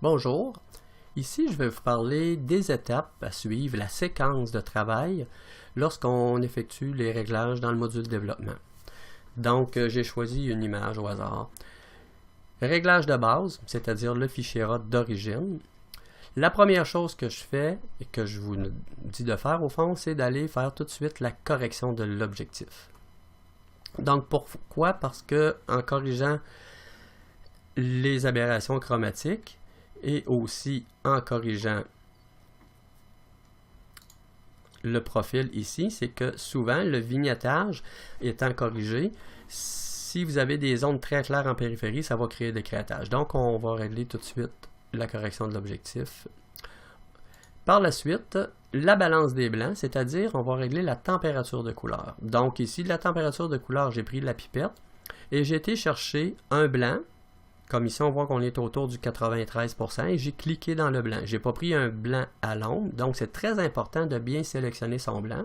Bonjour, ici je vais vous parler des étapes à suivre, la séquence de travail lorsqu'on effectue les réglages dans le module développement. Donc j'ai choisi une image au hasard. Réglage de base, c'est-à-dire le fichier RAW d'origine. La première chose que je fais et que je vous dis de faire au fond, c'est d'aller faire tout de suite la correction de l'objectif. Donc pourquoi? Parce que en corrigeant les aberrations chromatiques, et aussi en corrigeant le profil ici, c'est que souvent le vignettage étant corrigé, si vous avez des zones très claires en périphérie, ça va créer des créatages. Donc on va régler tout de suite la correction de l'objectif. Par la suite, la balance des blancs, c'est-à-dire on va régler la température de couleur. Donc ici, la température de couleur, j'ai pris la pipette et j'ai été chercher un blanc. Comme ici, on voit qu'on est autour du 93% et j'ai cliqué dans le blanc. Je n'ai pas pris un blanc à l'ombre, donc c'est très important de bien sélectionner son blanc.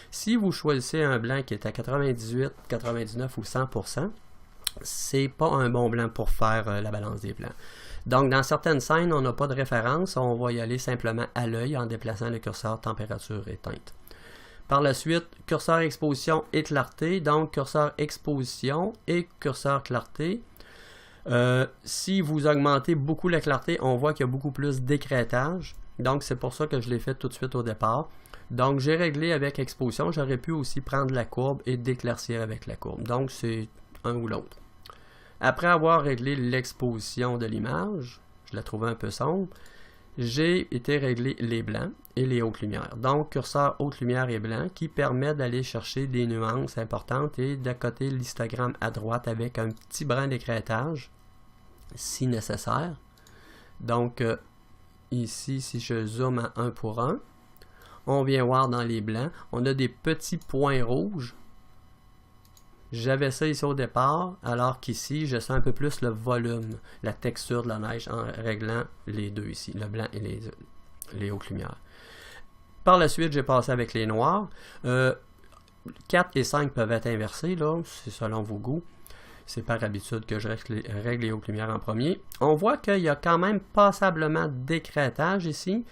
Si vous choisissez un blanc qui est à 98, 99 ou 100%, c'est pas un bon blanc pour faire la balance des blancs. Donc, dans certaines scènes, on n'a pas de référence, on va y aller simplement à l'œil en déplaçant le curseur température éteinte. Par la suite, curseur exposition et clarté, donc curseur exposition et curseur clarté. Si vous augmentez beaucoup la clarté, on voit qu'il y a beaucoup plus d'écrêtage. Donc, c'est pour ça que je l'ai fait tout de suite au départ. Donc, j'ai réglé avec exposition. J'aurais pu aussi prendre la courbe et d'éclaircir avec la courbe. Donc, c'est un ou l'autre. Après avoir réglé l'exposition de l'image, je la trouvais un peu sombre, j'ai été régler les blancs et les hautes lumières. Donc, curseur haute lumière et blanc qui permet d'aller chercher des nuances importantes et d'accoter l'histogramme à droite avec un petit brin d'écrêtage si nécessaire. Donc, ici, si je zoome à 1 pour 1, on vient voir dans les blancs, on a des petits points rouges. J'avais ça ici au départ, alors qu'ici, je sens un peu plus le volume, la texture de la neige en réglant les deux ici, le blanc et les hautes lumières. Par la suite, j'ai passé avec les noirs. 4 et 5 peuvent être inversés, là, c'est selon vos goûts. C'est par habitude que je règle les hautes lumières en premier. On voit qu'il y a quand même passablement d'écrêtage ici.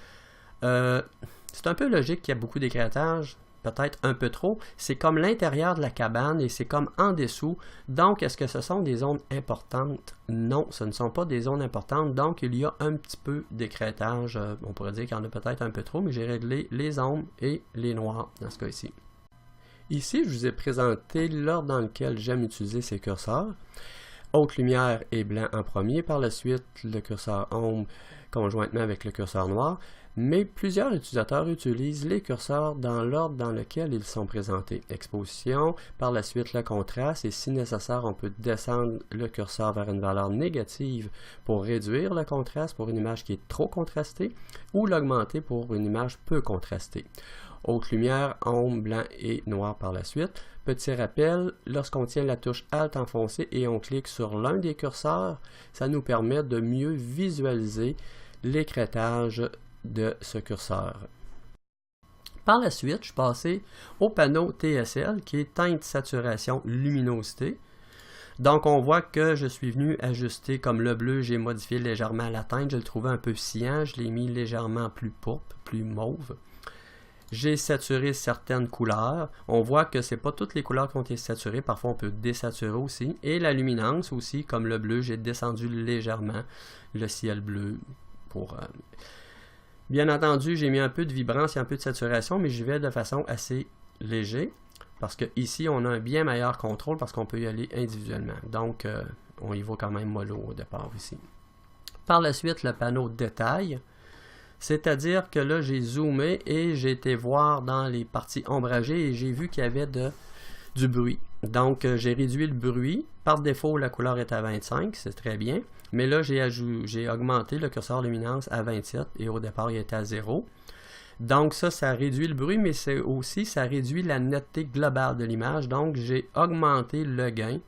C'est un peu logique qu'il y a beaucoup d'écrêtage, peut-être un peu trop. C'est comme l'intérieur de la cabane et c'est comme en dessous. Donc, est-ce que ce sont des zones importantes? Non, ce ne sont pas des zones importantes. Donc, il y a un petit peu d'écrêtage. On pourrait dire qu'il y en a peut-être un peu trop, mais j'ai réglé les ombres et les noirs dans ce cas-ci. Ici, je vous ai présenté l'ordre dans lequel j'aime utiliser ces curseurs. Haute lumière et blanc en premier, par la suite le curseur ombre conjointement avec le curseur noir, mais plusieurs utilisateurs utilisent les curseurs dans l'ordre dans lequel ils sont présentés. Exposition, par la suite le contraste, et si nécessaire, on peut descendre le curseur vers une valeur négative pour réduire le contraste pour une image qui est trop contrastée, ou l'augmenter pour une image peu contrastée. Haute lumière, ombre, blanc et noir par la suite. Petit rappel, lorsqu'on tient la touche Alt enfoncée et on clique sur l'un des curseurs, ça nous permet de mieux visualiser l'écrêtage de ce curseur. Par la suite, je suis passé au panneau TSL qui est teinte, saturation, luminosité. Donc on voit que je suis venu ajuster comme le bleu, j'ai modifié légèrement la teinte, je le trouvais un peu cyan, je l'ai mis légèrement plus pourpre, plus mauve. J'ai saturé certaines couleurs. On voit que ce n'est pas toutes les couleurs qui ont été saturées. Parfois, on peut désaturer aussi. Et la luminance aussi, comme le bleu, j'ai descendu légèrement le ciel bleu. Bien entendu, j'ai mis un peu de vibrance et un peu de saturation, mais j'y vais de façon assez légère. Parce que ici, on a un bien meilleur contrôle parce qu'on peut y aller individuellement. Donc, on y va quand même mollo au départ ici. Par la suite, le panneau détail. C'est-à-dire que là, j'ai zoomé et j'ai été voir dans les parties ombragées et j'ai vu qu'il y avait du bruit. Donc, j'ai réduit le bruit. Par défaut, la couleur est à 25, c'est très bien. Mais là, j'ai augmenté le curseur luminance à 27 et au départ, il était à 0. Donc, ça réduit le bruit, mais c'est aussi, ça réduit la netteté globale de l'image. Donc, j'ai augmenté le gain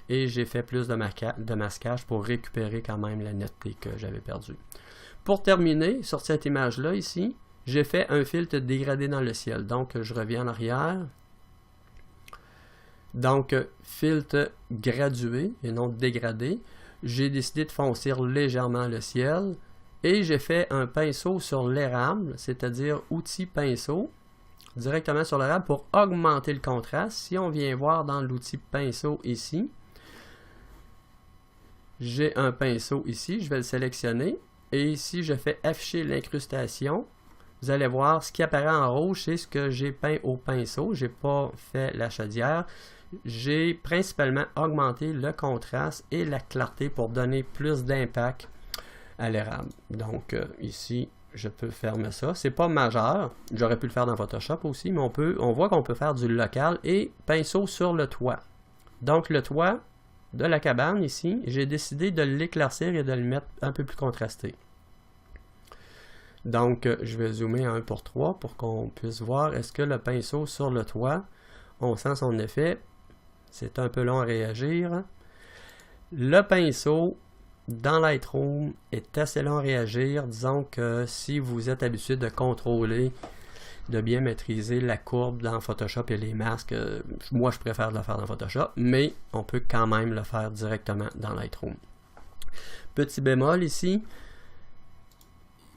et j'ai fait plus de masquage pour récupérer quand même la netteté que j'avais perdue. Pour terminer, sur cette image-là, ici, j'ai fait un filtre dégradé dans le ciel. Donc, je reviens en arrière. Donc, filtre gradué et non dégradé. J'ai décidé de foncir légèrement le ciel Et j'ai fait un pinceau sur l'érable, c'est-à-dire outil pinceau, directement sur l'érable pour augmenter le contraste. Si on vient voir dans l'outil pinceau ici, j'ai un pinceau ici, je vais le sélectionner. Et ici, je fais afficher l'incrustation. Vous allez voir, ce qui apparaît en rouge, c'est ce que j'ai peint au pinceau. Je n'ai pas fait la chaudière. J'ai principalement augmenté le contraste et la clarté pour donner plus d'impact à l'érable. Donc ici, je peux fermer ça. C'est pas majeur. J'aurais pu le faire dans Photoshop aussi, mais on voit qu'on peut faire du local et pinceau sur le toit. Donc le toit de la cabane ici, j'ai décidé de l'éclaircir et de le mettre un peu plus contrasté. Donc je vais zoomer à 1:3 pour qu'on puisse voir est-ce que le pinceau sur le toit, on sent son effet. C'est un peu long à réagir. Le pinceau dans Lightroom est assez long à réagir. Disons que si vous êtes habitué de contrôler, de bien maîtriser la courbe dans Photoshop et les masques, moi je préfère le faire dans Photoshop, mais on peut quand même le faire directement dans Lightroom. Petit bémol ici,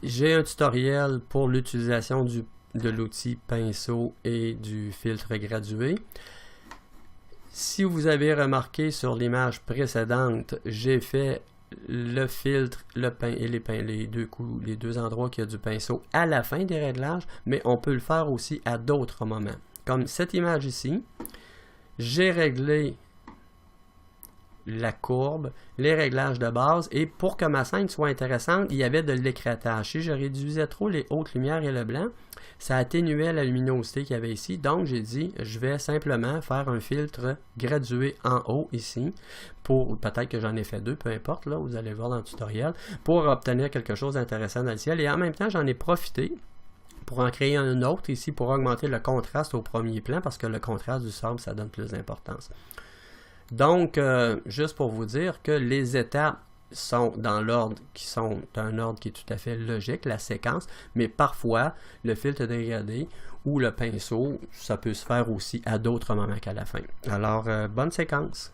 j'ai un tutoriel pour l'utilisation de l'outil pinceau et du filtre gradué. Si vous avez remarqué sur l'image précédente, j'ai fait le filtre, les deux endroits qu'il y a du pinceau à la fin des réglages, mais on peut le faire aussi à d'autres moments. Comme cette image ici, j'ai réglé la courbe, les réglages de base, et pour que ma scène soit intéressante, il y avait de l'écrêtage. Si je réduisais trop les hautes lumières et le blanc, ça atténuait la luminosité qu'il y avait ici. Donc j'ai dit, je vais simplement faire un filtre gradué en haut ici, pour peut-être que j'en ai fait deux, peu importe, là, vous allez voir dans le tutoriel, pour obtenir quelque chose d'intéressant dans le ciel. Et en même temps, j'en ai profité pour en créer un autre ici, pour augmenter le contraste au premier plan, parce que le contraste du sable, ça donne plus d'importance. Donc, juste pour vous dire que les étapes sont dans l'ordre qui sont un ordre qui est tout à fait logique, la séquence, mais parfois le filtre dégradé ou le pinceau, ça peut se faire aussi à d'autres moments qu'à la fin. Alors, bonne séquence!